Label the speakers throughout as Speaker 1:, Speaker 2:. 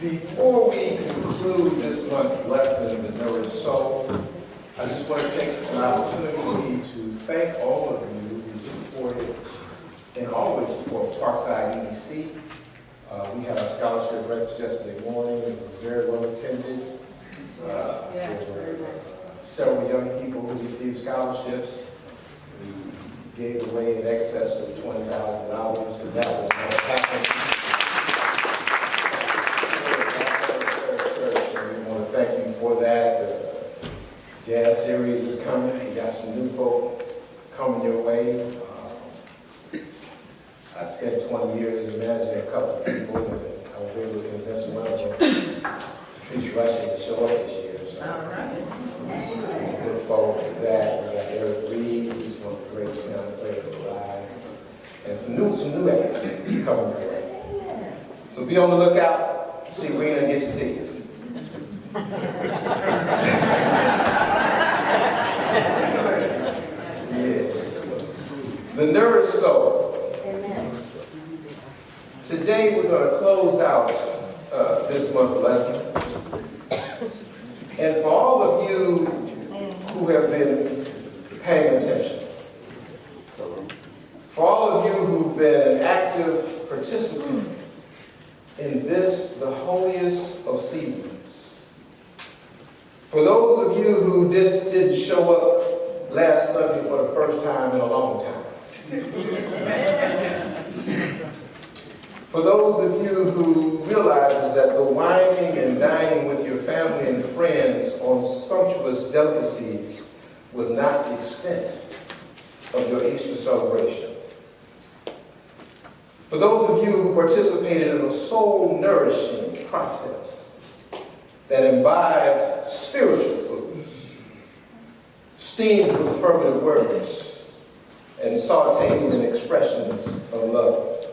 Speaker 1: Before we conclude this month's lesson, The Nourished Soul, I just want to take an opportunity to thank all of you who supported and always support Parkside EDC. We had our scholarship breakfast yesterday morning. It was very well attended. There were several young people who received scholarships. We gave away in excess of $20,000, and that was fantastic. Thank you for that. The jazz series is coming. We got some new folk coming your way. I spent 20 years managing a couple of people, and I was able to convince one of them, Patrice Rushing, to show up this year. So I look forward to that. We got Eric Reed, who's one of the great piano players alive, and some new acts coming your way. So be on the lookout. See if we're going to get your tickets. Yes. The Nourished Soul. Amen. Today we're going to close out this month's lesson. And for all of you who have been paying attention, for all of you who've been an active participant in this, the holiest of seasons, for those of you who didn't show up last Sunday for the first time in a long time, for those of you who realizes that the wining and dining with your family and friends on sumptuous delicacies was not the extent of your Easter celebration, for those of you who participated in a soul-nourishing process that imbibed spiritual foods, steamed with affirmative words, and sauteed in expressions of love.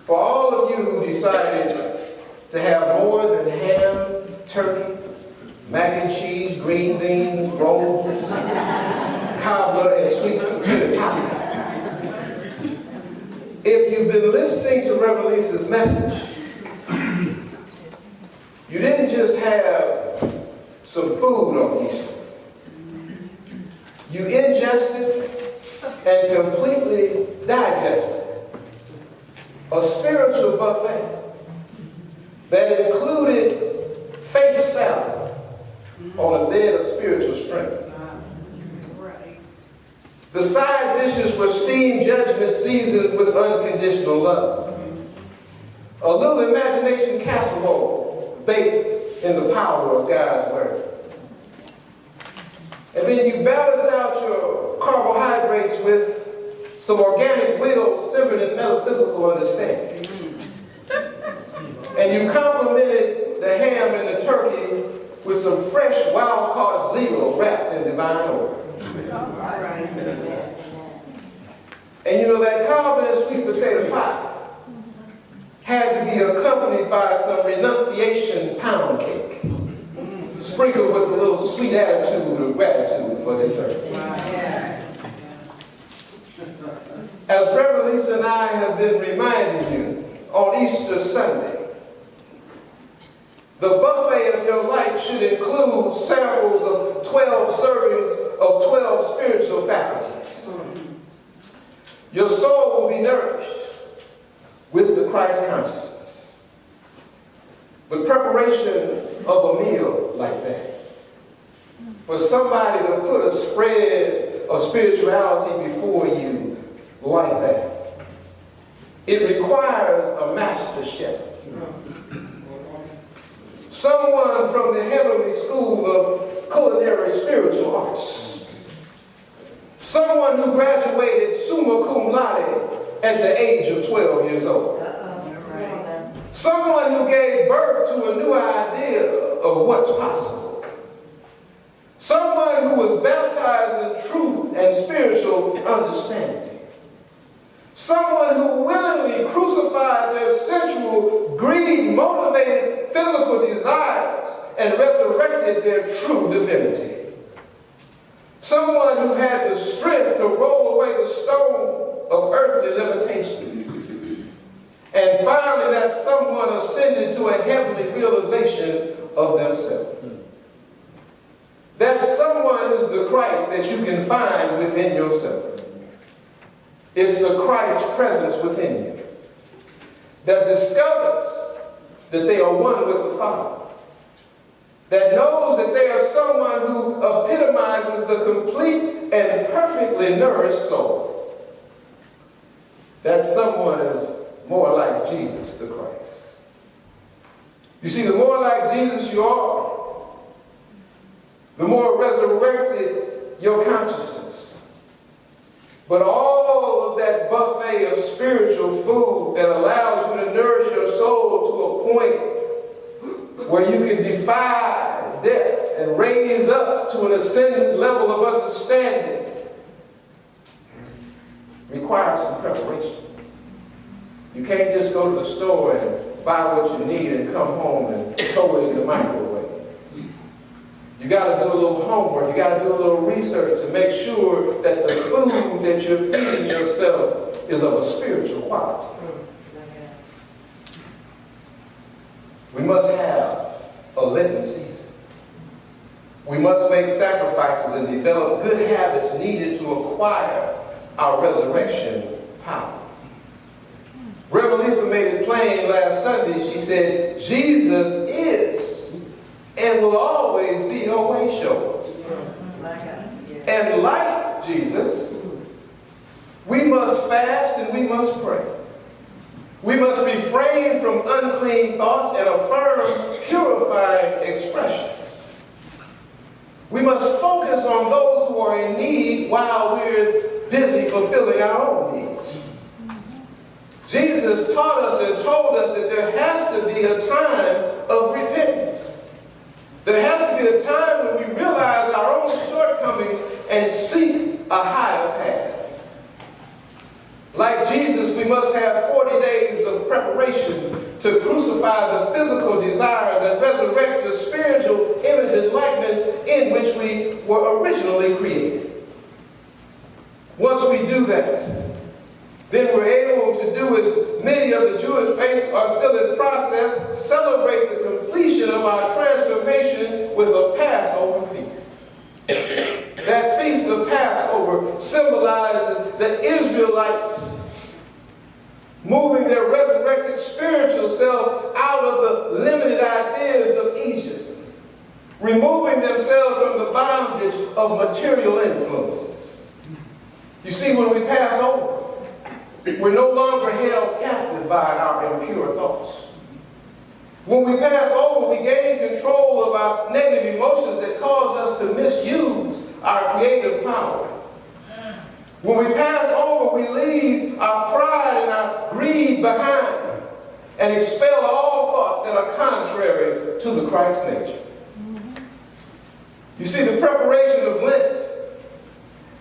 Speaker 1: For all of you who decided to have more than ham, turkey, mac and cheese, green beans, rolls, cobbler, and sweet potato pie. If you've been listening to Reverend Lisa's message, you didn't just have some food on Easter. You ingested and completely digested a spiritual buffet that included faith salad on a bed of spiritual strength. The side dishes were steamed judgment seasoned with unconditional love. A little imagination casserole baked in the power of God's word. And then you balance out your carbohydrates with some organic will simmered in metaphysical understanding. And you complemented the ham and the turkey with some fresh wild-caught zeal wrapped in divine order. And you know that cobbler and sweet potato pie had to be accompanied by some renunciation pound cake, sprinkled with a little sweet attitude of gratitude for dessert. Yes. As Reverend Lisa and I have been reminding you on Easter Sunday, the buffet of your life should include samples of 12 servings of 12 spiritual faculties. Your soul will be nourished with the Christ consciousness. But preparation of a meal like that, for somebody to put a spread of spirituality before you like that, it requires a master chef. Someone from the heavenly school of culinary spiritual arts. Someone who graduated summa cum laude at the age of 12 years old. Someone who gave birth to a new idea of what's possible. Someone who was baptized in truth and spiritual understanding. Someone who willingly crucified their sensual, greed-motivated physical desires and resurrected their true divinity. Someone who had the strength to roll away the stone of earthly limitations and And finally, that someone ascended to a heavenly realization of themselves. That someone is the Christ that you can find within yourself. It's the Christ's presence within you that discovers that they are one with the Father, that knows that they are someone who epitomizes the complete and perfectly nourished soul. That someone is more like Jesus the Christ. You see, the more like Jesus you are, the more resurrected your consciousness. But all of that buffet of spiritual food that allows you to nourish your soul to a point where you can defy death and raise up to an ascendant level of understanding requires some preparation. You can't just go to the store and buy what you need and come home and throw it in the microwave. You got to do a little homework. You got to do a little research to make sure that the food that you're feeding yourself is of a spiritual quality. We must have a Lenten season. We must make sacrifices and develop good habits needed to acquire our resurrection power. Reverend Lisa made it plain last Sunday. She said, Jesus is and will always be your way shower. And like Jesus, we must fast and we must pray. We must refrain from unclean thoughts and affirm purifying expressions. We must focus on those who are in need while we're busy fulfilling our own needs. Jesus taught us and told us that there has to be a time of repentance. There has to be a time when we realize our own shortcomings and seek a higher path. Like Jesus, we must have 40 days of preparation to crucify the physical desires and resurrect the spiritual image and likeness in which we were originally created. Once we do that, then we're able to do as many of the Jewish faith are still in process, celebrate the completion of our transformation with a Passover feast. That feast of Passover symbolizes the Israelites moving their resurrected spiritual self out of the limited ideas of Egypt, removing themselves from the bondage of material influences. You see, when we pass over, we're no longer held captive by our impure thoughts. When we pass over, we gain control of our negative emotions that cause us to misuse our creative power. When we pass over, we leave our pride and our greed behind and expel all thoughts that are contrary to the Christ nature. You see, the preparation of Lent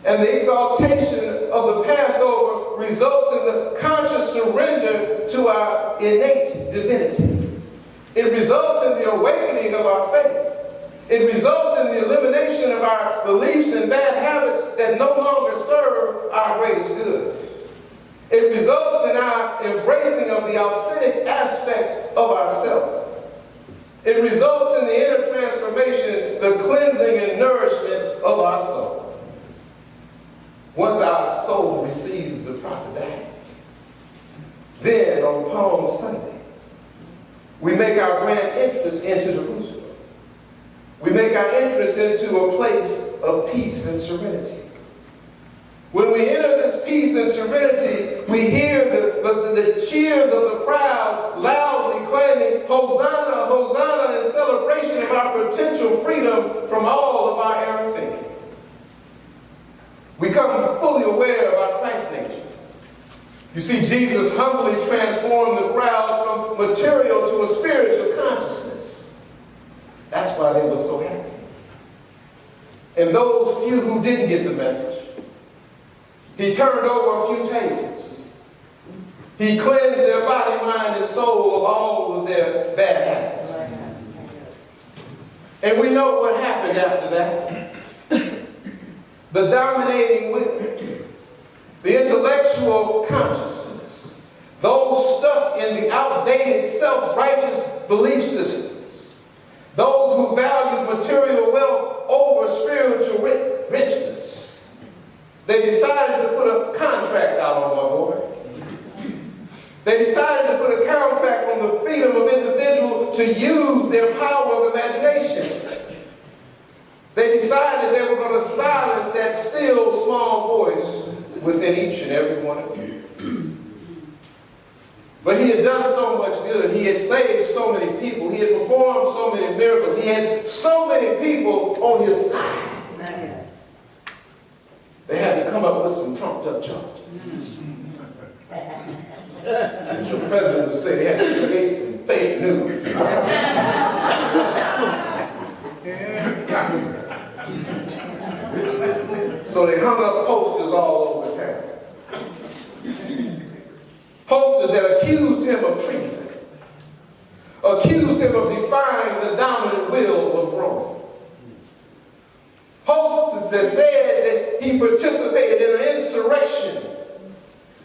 Speaker 1: and the exaltation of the Passover results in the conscious surrender to our innate divinity. It results in the awakening of our faith. It results in the elimination of our beliefs and bad habits that no longer serve our greatest good. It results in our embracing of the authentic aspects of ourselves. It results in the inner transformation, the cleansing and nourishment of our soul. Once our soul receives the proper diet, then on Palm Sunday, we make our grand entrance into Jerusalem. We make our entrance into a place of peace and serenity. When we enter this peace and serenity, we hear the cheers of the crowd loudly claiming, Hosanna, Hosanna, in celebration of our potential freedom from all of our error thinking. We come fully aware of our Christ nature. You see, Jesus humbly transformed the crowd from material to a spiritual consciousness. That's why they were so happy. And those few who didn't get the message, he turned over a few tables. He cleansed their body, mind, and soul of all of their bad habits. And we know what happened after that. The dominating will, the intellectual consciousness, those stuck in the outdated, self-righteous belief systems. Those who value material wealth over spiritual richness. They decided to put a contract out on my boy. They decided to put a contract on the freedom of individuals to use their power of imagination. They decided they were going to silence that still small voice within each and every one of you. But he had done so much good. He had saved so many people. He had performed so many miracles. He had so many people on his side. They had to come up with some trumped up charges. As your president would say, they had to create some fake news. So they hung up posters all over town. Posters that accused him of treason. Accused him of defying the dominant will of Rome. Posters that said that he participated in an insurrection.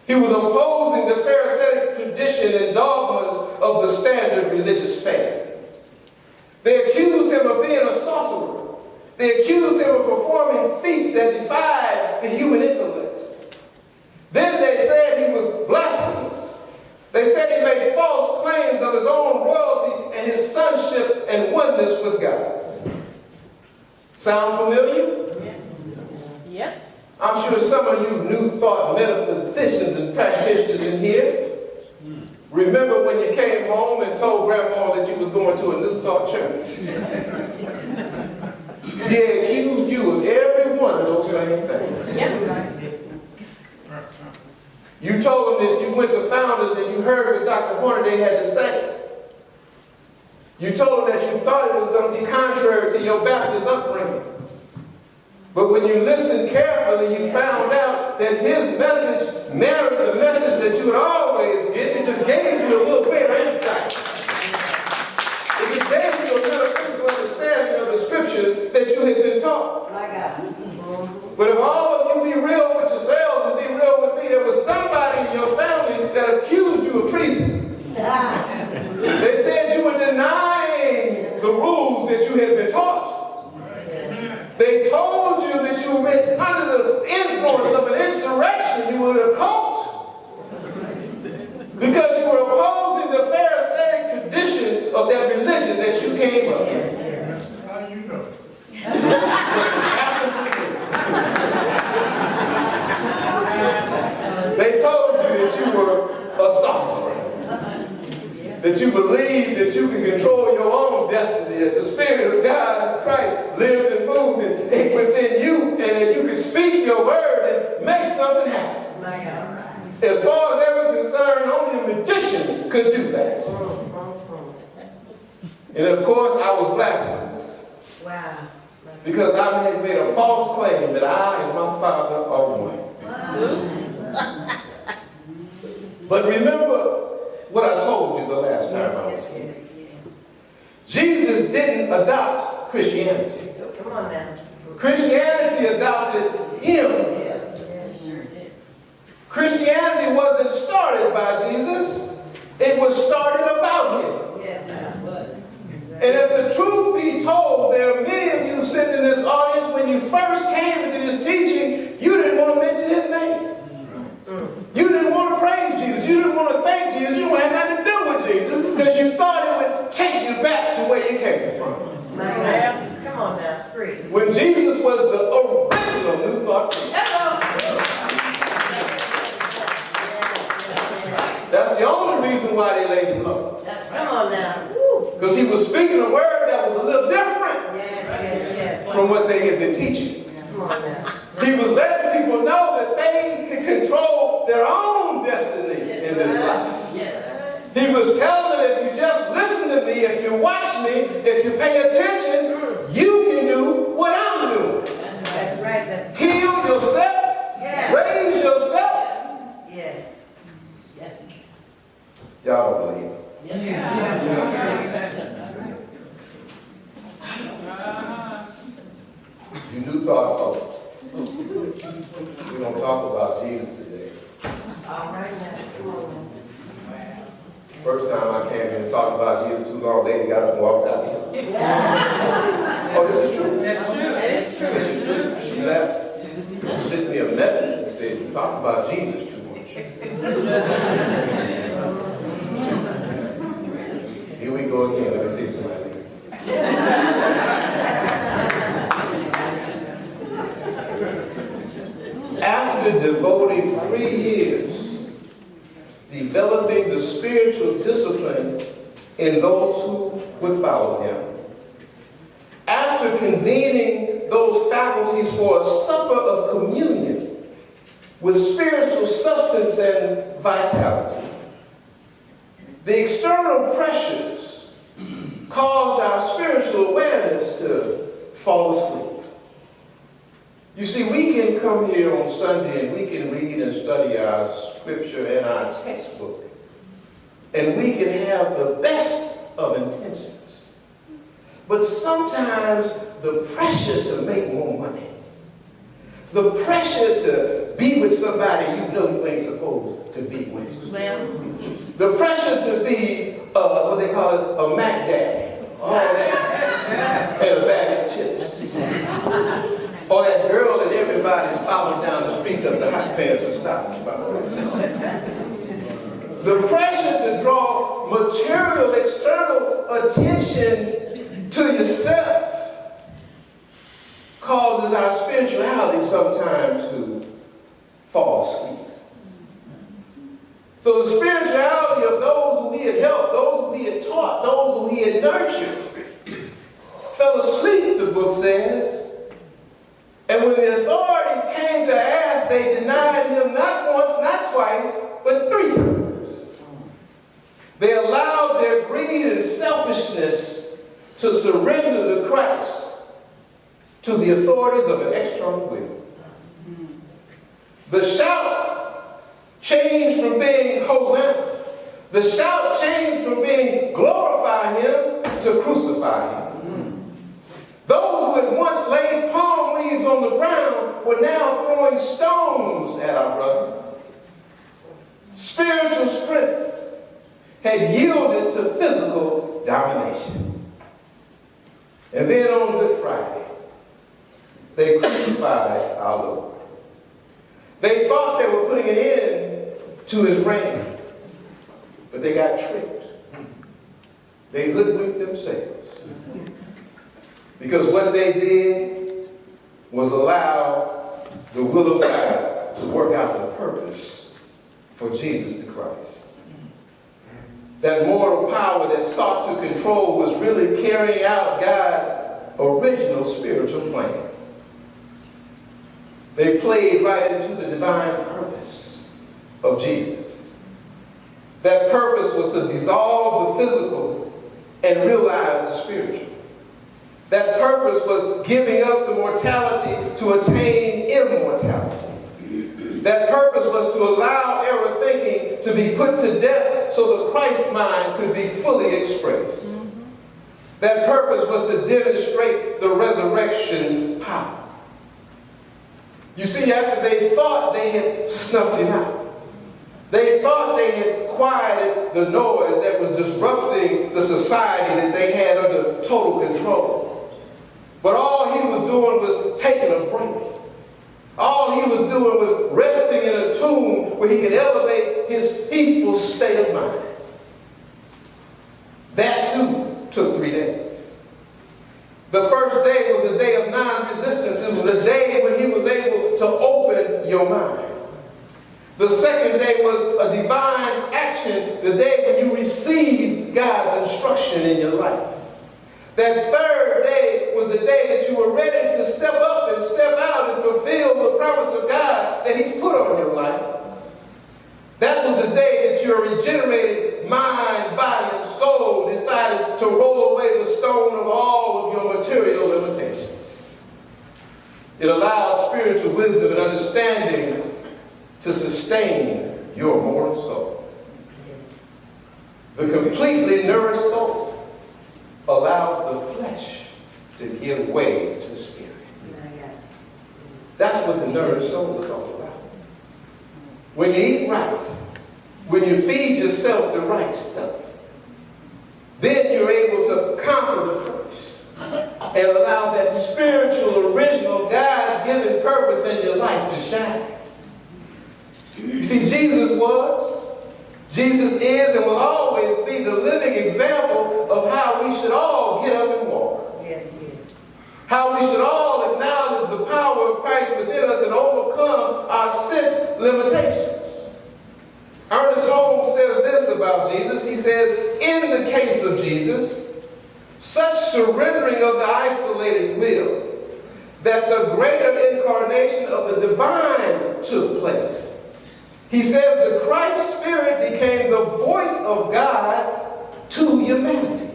Speaker 1: He was opposing the Pharisaic tradition and dogmas of the standard religious faith. They accused him of being a sorcerer. They accused him of performing feats that defied the human intellect. Then they said he was blasphemous. They said he made false claims of his own royalty and his sonship and oneness with God. Sound familiar?
Speaker 2: Yeah.
Speaker 1: I'm sure some of you New Thought metaphysicians and practitioners in here remember when you came home and told Grandma that you was going to a New Thought church. They accused you of every one of those same things.
Speaker 2: Yeah.
Speaker 1: You told them that you went to Founders and you heard what Dr. Hornaday had to say. You told them that you thought it was going to be contrary to your Baptist upbringing. But when you listened carefully, you found out that his message mirrored the message that you would always get. It just gave you a little bit of insight. It just gave you a metaphysical understanding of the scriptures that you had been taught.
Speaker 3: My God.
Speaker 1: But if all of you be real with yourselves and be real with me, there was somebody in your family that accused you of treason. They said you were denying the rules that you had been taught. They told you that you were under the influence of an insurrection. You were a cult. Because you were opposing the Pharisaic tradition of that religion that you came up with.
Speaker 4: How do you know?
Speaker 1: They told you that you were a sorcerer. That you believed that you could control your own destiny, that the Spirit of God in Christ lived and moved and ate within you, and that you could speak your word and make something happen.
Speaker 3: My God.
Speaker 1: As far as they were concerned, only a magician could do that. And of course, I was blasphemous.
Speaker 3: Wow.
Speaker 1: Because I had made a false claim that I and my Father are one.
Speaker 3: Wow.
Speaker 1: But remember what I told you the last time I was here. Jesus didn't adopt Christianity.
Speaker 3: Come on now.
Speaker 1: Christianity adopted him. Christianity wasn't started by Jesus. It was started about him.
Speaker 3: Yes, it was.
Speaker 1: And if the truth be told, there are many of you sitting in this audience, when you first came into this teaching, you didn't want to mention his name. You didn't want to praise Jesus. You didn't want to thank Jesus. You didn't want to have nothing to do with Jesus because you thought it would take you back to where you came from.
Speaker 3: My God. Come on now. Free.
Speaker 1: When Jesus was the original New Thought preacher. That's the only reason why they laid him low.
Speaker 3: Come on now.
Speaker 1: Because he was speaking a word that was a little different
Speaker 3: Yes.
Speaker 1: from what they had been teaching.
Speaker 3: Come on now.
Speaker 1: He was letting people know that they could control their own destiny in this life. He was telling them, if you just listen to me, if you watch me, if you pay attention, you can do what I'm doing.
Speaker 3: That's right. That's
Speaker 1: Heal yourself.
Speaker 3: Yeah.
Speaker 1: Raise yourself.
Speaker 3: yes.
Speaker 1: Y'all don't believe it. You New Thought folks. We're going to talk about Jesus today.
Speaker 3: All right now. Come on
Speaker 1: First time I came in and talked about Jesus too long, lady got up and walked out. Oh, this is true?
Speaker 2: That's true. That is true.
Speaker 1: She left. She sent me a message and said, you talk about Jesus too much. Here we go again. Let me see if somebody leaves. After devoting 3 years developing the spiritual discipline in those who would follow him, after convening those faculties for a supper of communion with spiritual substance and vitality, the external pressures caused our spiritual awareness to fall asleep. You see, we can come here on Sunday and we can read and study our scripture and our textbook, and we can have the best of intentions. But sometimes the pressure to make more money, the pressure to be with somebody you know you ain't supposed to be with, the pressure to be what they call it, a Mac Daddy, all that, and a bag of chips, or that girl that everybody's following down the street because the hot pants are stopping about. The pressure to draw material, external attention to yourself causes our spirituality sometimes to fall asleep. So the spirituality of those who he had helped, those who he had taught, those who he had nurtured, fell asleep, the book says. And when the authorities came to ask, they denied him not once, not twice, but 3 times. They allowed their greed and selfishness to surrender to Christ, to the authorities of an external will. The shout changed from being Hosanna. The shout changed from being glorify him to crucify him. Those who had once laid palm leaves on the ground were now throwing stones at our brother. Spiritual strength had yielded to physical domination. And then on Good Friday, they crucified our Lord. They thought they were putting an end to his reign, but they got tricked. They hoodwinked themselves. Because what they did was allow the will of God to work out the purpose for Jesus the Christ. That mortal power that sought to control was really carrying out God's original spiritual plan. They played right into the divine purpose of Jesus. That purpose was to dissolve the physical and realize the spiritual. That purpose was giving up the mortality to attain immortality. That purpose was to allow error thinking to be put to death so the Christ mind could be fully expressed. That purpose was to demonstrate the resurrection power. You see, after they thought they had snuffed him out, they thought they had quieted the noise that was disrupting the society that they had under total control. But all he was doing was taking a break. All he was doing was resting in a tomb where he could elevate his peaceful state of mind. That too took 3 days. The first day was a day of non-resistance. It was a day when he was able to open your mind. The second day was a divine action, the day when you received God's instruction in your life. That third day was the day that you were ready to step up and step out and fulfill the promise of God that he's put on your life. That was the day that your regenerated mind, body, and soul decided to roll away the stone of all of your material limitations. It allowed spiritual wisdom and understanding to sustain your mortal soul. The completely nourished soul allows the flesh to give way to the spirit. That's what the nourished soul is all about. When you eat right, when you feed yourself the right stuff, then you're able to conquer the flesh and allow that spiritual, original, God-given purpose in your life to shine. You see, Jesus is, and will always be the living example of how we should all get up and walk.
Speaker 3: Yes, yes.
Speaker 1: How we should all acknowledge the power of Christ within us and overcome our sense limitations. Ernest Holmes says this about Jesus. He says, in the case of Jesus, such surrendering of the isolated will that the greater incarnation of the divine took place. He says the Christ Spirit became the voice of God to humanity.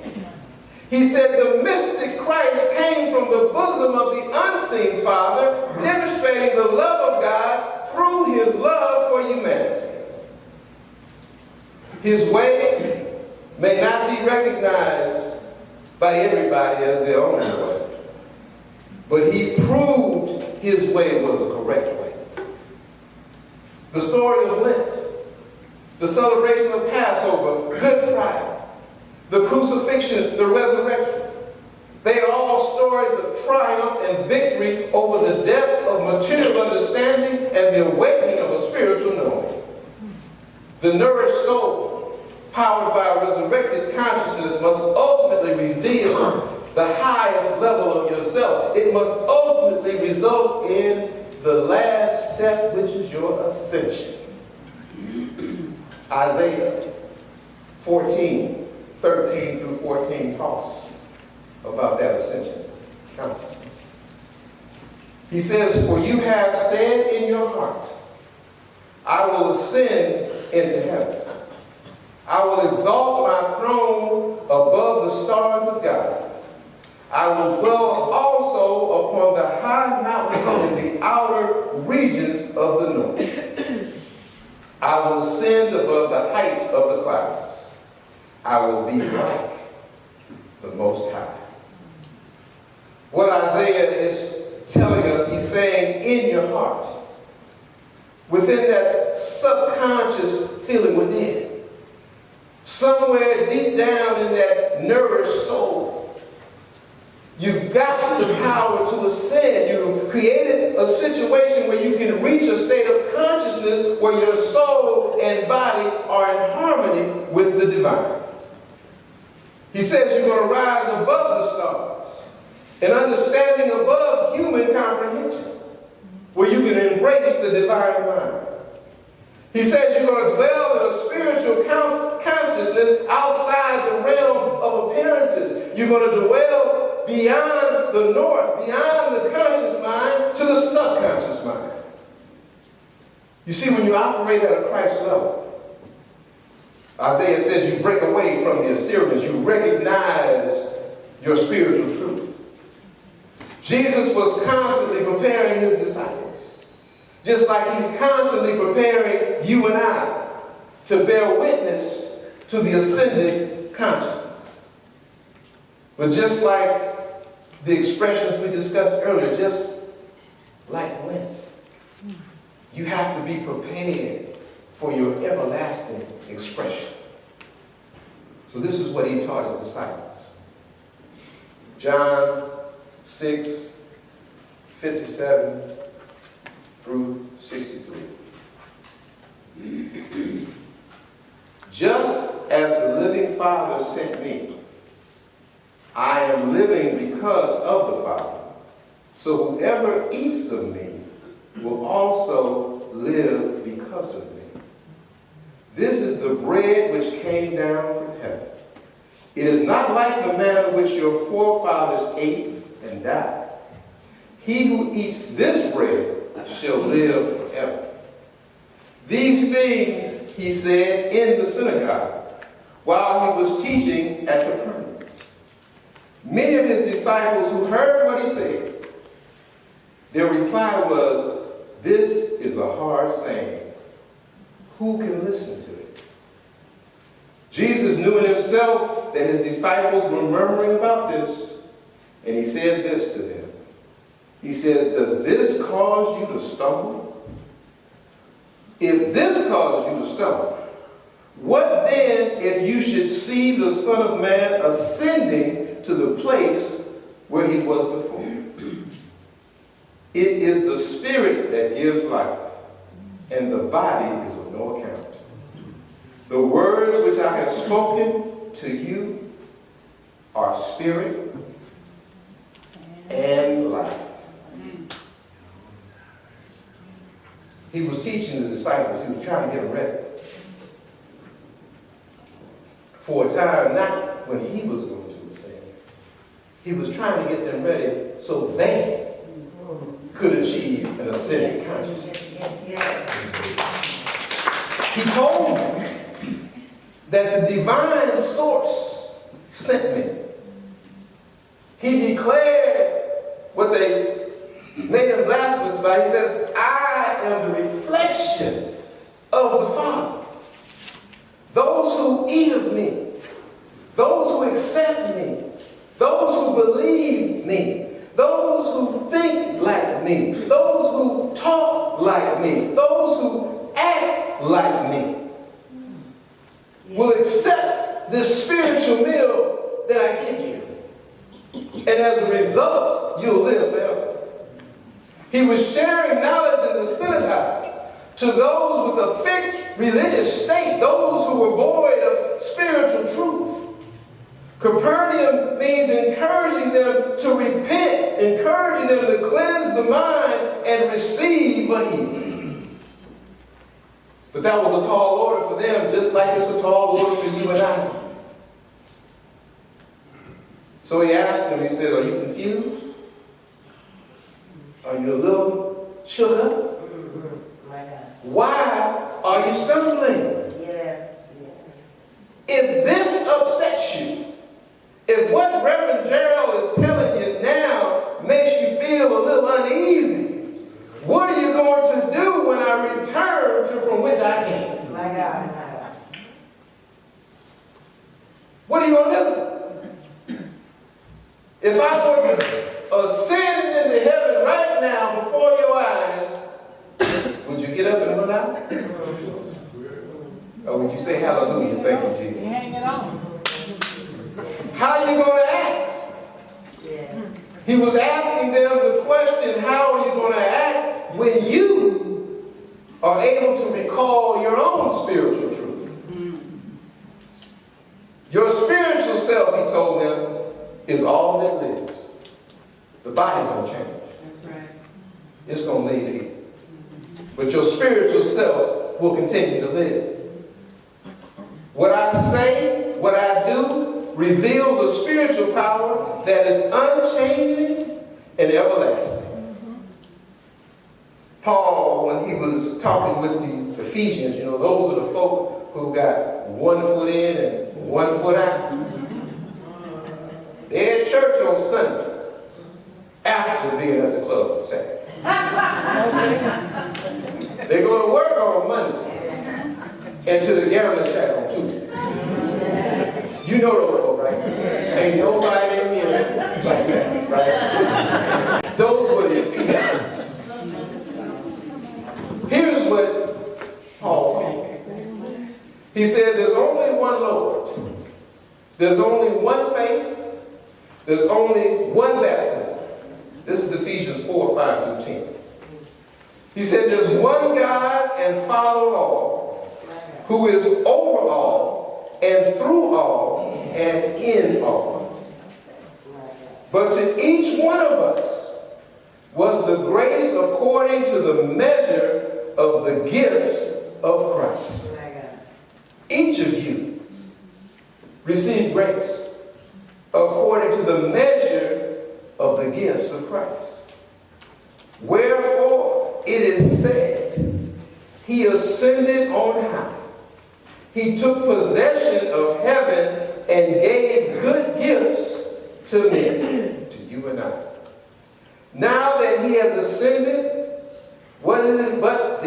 Speaker 1: He said the mystic Christ came from the bosom of the unseen Father, demonstrating the love of God through his love for humanity. His way may not be recognized by everybody as their own way, but he proved his way was a correct way. The story of Lent, the celebration of Passover, Good Friday, the crucifixion, the resurrection, they are all stories of triumph and victory over the death of material understanding and the awakening of a spiritual knowing. The nourished soul, powered by a resurrected consciousness, must ultimately reveal the highest level of yourself. It must ultimately result in the last step, which is your ascension. Isaiah 14, 13 through 14 talks about that ascension consciousness. He says, for you have said in your heart, I will ascend into heaven. I will exalt my throne above the stars of God. I will dwell also upon the high mountains in the outer regions of the north. I will ascend above the heights of the clouds. I will be like the Most High. What Isaiah is telling us, he's saying, in your heart, within that subconscious feeling within, somewhere deep down in that nourished soul, you've got the power to ascend. You created a situation where you can reach a state of consciousness where your soul and body are in harmony with the divine. He says you're going to rise above the stars, an understanding above human comprehension, where you can embrace the divine mind. He says you're going to dwell in a spiritual consciousness outside the realm of appearances. You're going to dwell beyond the north, beyond the conscious mind, to the subconscious mind. You see, when you operate at a Christ level, Isaiah says you break away from the Assyrians. You recognize your spiritual truth. Jesus was constantly preparing his disciples, just like he's constantly preparing you and I to bear witness to the ascended consciousness. But just like the expressions we discussed earlier, just like Lent, you have to be prepared for your everlasting expression. So this is what he taught his disciples. John 6, 57 through 63. Just as the living Father sent me, I am living because of the Father. So whoever eats of me will also live because of me. This is the bread which came down from heaven. It is not like the manna which your forefathers ate and died. He who eats this bread shall live forever. These things he said in the synagogue while he was teaching at Capernaum. Many of his disciples who heard what he said, their reply was, this is a hard saying. Who can listen to it? Jesus knew in himself that his disciples were murmuring about this, and he said this to them. He says, does this cause you to stumble? If this causes you to stumble, What then if you should see the Son of Man ascending to the place where he was before? It is the spirit that gives life, and the body is of no account. The words which I have spoken to you are spirit and life. He was teaching the disciples. He was trying to get them ready for a time, not when he was going to ascend. He was trying to get them ready so they could achieve an ascended consciousness. He told them that the divine source sent me. He declared what they made him blasphemous by. He says, I am the reflection of the Father. Those who eat of me, those who accept me, those who believe me, those who think like me, those who talk like me, those who act like me, will accept this spiritual meal that I give you. And as a result, you'll live forever. He was sharing knowledge in the synagogue to those with a fixed religious state, those who were void of spiritual truth. Capernaum means encouraging them to repent, encouraging them to cleanse the mind and receive a healing. But that was a tall order for them, just like it's a tall order for you and I. So he asked them, he said, are you confused? Are you a little shook up? Why are you stumbling?
Speaker 3: Yes.
Speaker 1: If this upsets you, if what Reverend Jerrold is telling you now makes you feel a little uneasy, what are you going to do when I return to from which I came?
Speaker 3: My God.
Speaker 1: What are you going to do? If I were to ascend into heaven right now before your eyes, would you get up and run out? Or would you say hallelujah? Thank you, Jesus.
Speaker 2: Hang it on.
Speaker 1: How are you going to act?
Speaker 3: Yes.
Speaker 1: He was asking them the question, how are you going to act when you are able to recall your own spiritual truth? Your spiritual self, he told them, is all that lives. The body's going to change.
Speaker 2: That's right.
Speaker 1: It's going to leave here. But your spiritual self will continue to live. What I say, what I do, reveals a spiritual power that is unchanging and everlasting. Paul, when he was talking with the Ephesians, you know, those are the folk who got 1 foot in and 1 foot out. They're at church on Sunday after being at the club on Saturday. They go to work on Monday and to the gambling shack on Tuesday. You know those folk, right? Ain't nobody in here like that, right? Those were the Ephesians. Here's what Paul told. He said there's only one Lord. There's only one faith. There's only one baptism. This is Ephesians 4, 5 through 10. He said there's one God and Father of all, who is over all and through all and in all. But to each one of us was the grace according to the measure of the gifts of Christ. Each of you received grace according to the measure of the gifts of Christ. Wherefore it is said, he ascended on high. He took possession of heaven and gave good gifts to men, to you and I. Now that he has ascended, what is it but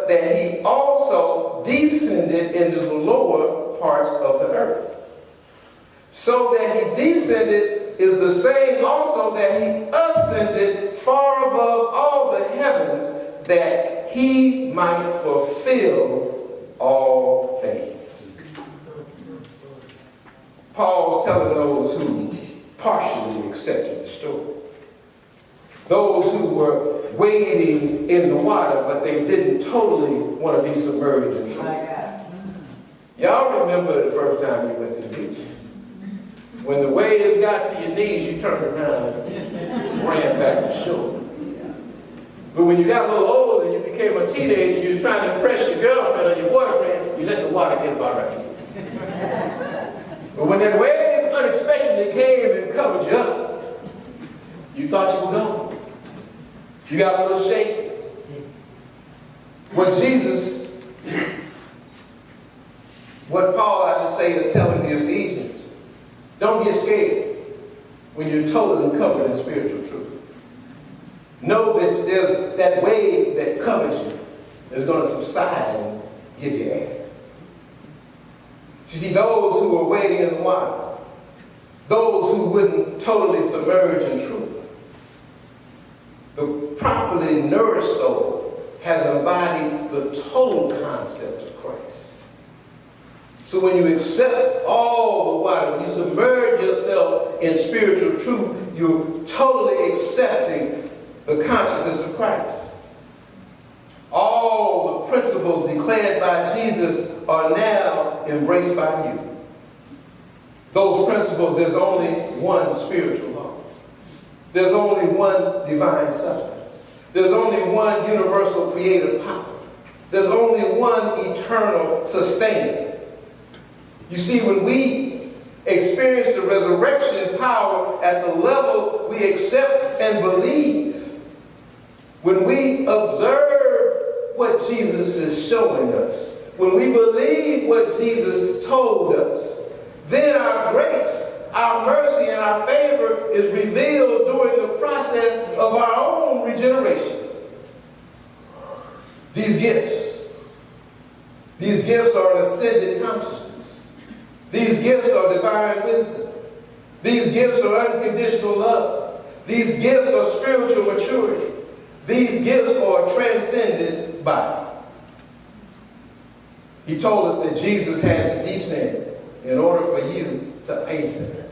Speaker 1: that he also descended into the lower parts of the earth? So that he descended is the same also that he ascended far above all the heavens, that he might fulfill all things. Paul's telling those who partially accepted the story. Those who were wading in the water, but they didn't totally want to be submerged in truth. Y'all remember the first time you went to the beach? When the waves got to your knees, you turned around and ran back to shore. But when you got a little older and you became a teenager, you was trying to impress your girlfriend or your boyfriend, you let the water get about right. But when that wave unexpectedly came and covered you up, you thought you were gone. You got a little shaky. What Paul, I should say, is telling the Ephesians, don't get scared when you're totally covered in spiritual truth. Know that there's that wave that covers you is going to subside and give you air. You see, those who are wading in the water, those who wouldn't totally submerge in truth, the properly nourished soul has embodied the total concept of Christ. So when you accept all the water, when you submerge yourself in spiritual truth, you're totally accepting the consciousness of Christ. All the principles declared by Jesus are now embraced by you. Those principles, there's only one spiritual law. There's only one divine substance. There's only one universal creative power. There's only one eternal sustainer. You see, when we experience the resurrection power at the level we accept and believe, when we observe what Jesus is showing us, when we believe what Jesus told us, then our grace, our mercy, and our favor is revealed during the process of our own regeneration. These gifts are an ascended consciousness. These gifts are divine wisdom. These gifts are unconditional love. These gifts are spiritual maturity. These gifts are transcended by. He told us that Jesus had to descend in order for you to ascend.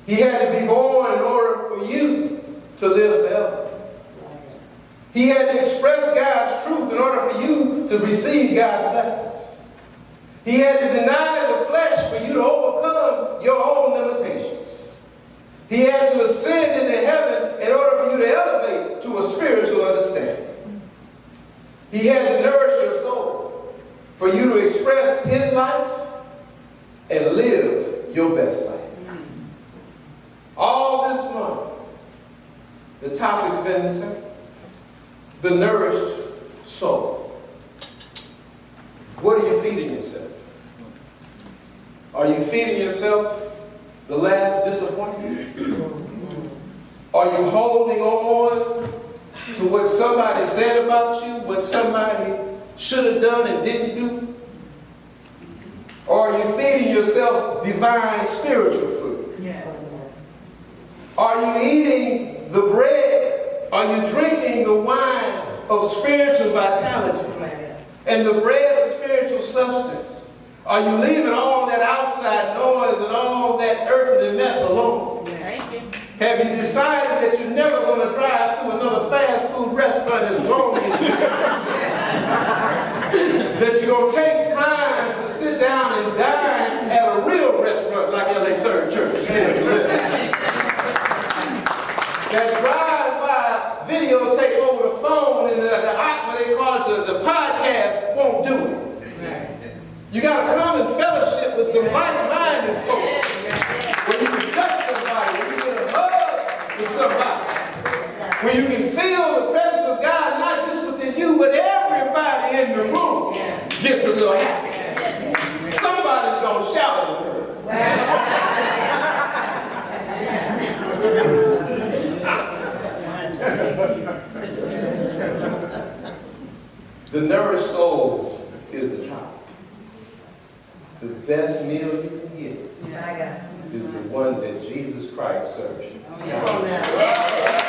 Speaker 1: He had to be born in order for you to live forever. He had to express God's truth in order for you to receive God's blessings. He had to deny the flesh for you to overcome your own limitations. He had to ascend into heaven in order for you to elevate to a spiritual understanding. He had to nourish your soul for you to express his life and live your best life. All this month, the topic's been the same. The nourished soul. What are you feeding yourself? Are you feeding yourself the last disappointment? Are you holding on to what somebody said about you, what somebody should have done and didn't do? Or are you feeding yourself divine spiritual food?
Speaker 2: Yes.
Speaker 1: Are you eating the bread? Are you drinking the wine of spiritual vitality and the bread of spiritual substance? Are you leaving all that outside noise and all that earthly mess alone?
Speaker 2: Thank you.
Speaker 1: Have you decided that you're never going to drive through another fast food restaurant as long as you that you're going to take time to sit down and dine at a real restaurant like LA Third Church? That drive-by videotape over the phone and what they call it, the podcast won't do it. You got to come and fellowship with some like-minded folks where you can touch somebody, where you can hug with somebody, where you can feel the presence of God not just within you, but everybody in the room gets a little happy. Somebody's going to shout at me. The nourished soul is the top. The best meal you can get is the one that Jesus Christ serves you.
Speaker 3: Come on now.